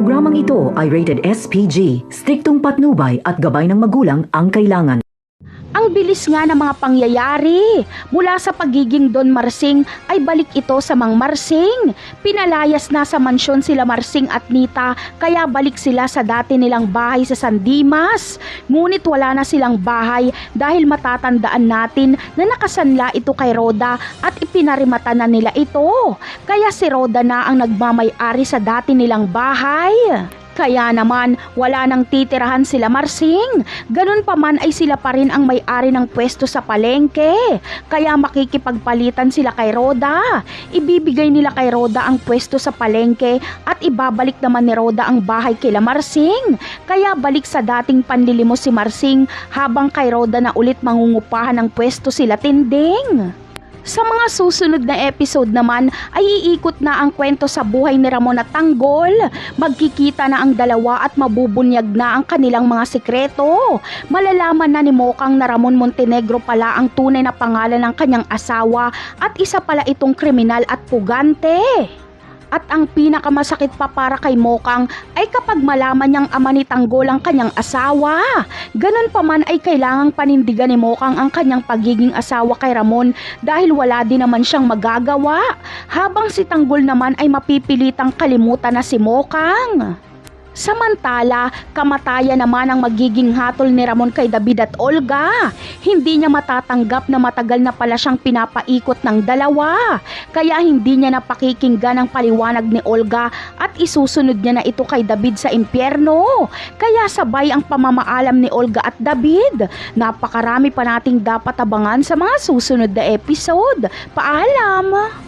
Programang ito ay rated SPG, striktong patnubay at gabay ng magulang ang kailangan. Ang bilis nga ng mga pangyayari. Mula sa pagiging Don Marsing ay balik ito sa Mang Marsing. Pinalayas na sa mansyon sila Marsing at Nita, kaya balik sila sa dati nilang bahay sa San Dimas. Ngunit wala na silang bahay dahil matatandaan natin na nakasanla ito kay Roda at ipinarimata na nila ito. Kaya si Roda na ang nagmamay-ari sa dati nilang bahay. Kaya naman, wala nang titirahan sila Marsing. Ganun pa man ay sila pa rin ang may-ari ng pwesto sa palengke. Kaya makikipagpalitan sila kay Roda. Ibibigay nila kay Roda ang pwesto sa palengke at ibabalik naman ni Roda ang bahay kila Marsing. Kaya balik sa dating panlilimos si Marsing habang kay Roda na ulit mangungupahan ng pwesto sila Tinding. Sa mga susunod na episode naman ay iikot na ang kwento sa buhay ni Ramon at Tanggol. Magkikita na ang dalawa at mabubunyag na ang kanilang mga sikreto. Malalaman na ni Mokang na Ramon Montenegro pala ang tunay na pangalan ng kanyang asawa at isa pala itong kriminal at pugante. At ang pinakamasakit pa para kay Mokang ay kapag malaman niyang ama ni Tanggol ang kanyang asawa. Ganun pa man ay kailangang panindigan ni Mokang ang kanyang pagiging asawa kay Ramon dahil wala din naman siyang magagawa. Habang si Tanggol naman ay mapipilitang kalimutan na si Mokang. Samantala, kamatayan naman ang magiging hatol ni Ramon kay David at Olga. Hindi niya matatanggap na matagal na pala siyang pinapaikot ng dalawa. Kaya hindi niya napakikinggan ang paliwanag ni Olga at isusunod niya na ito kay David sa impyerno. Kaya sabay ang pamamaalam ni Olga at David. Napakarami pa nating dapat abangan sa mga susunod na episode. Paalam!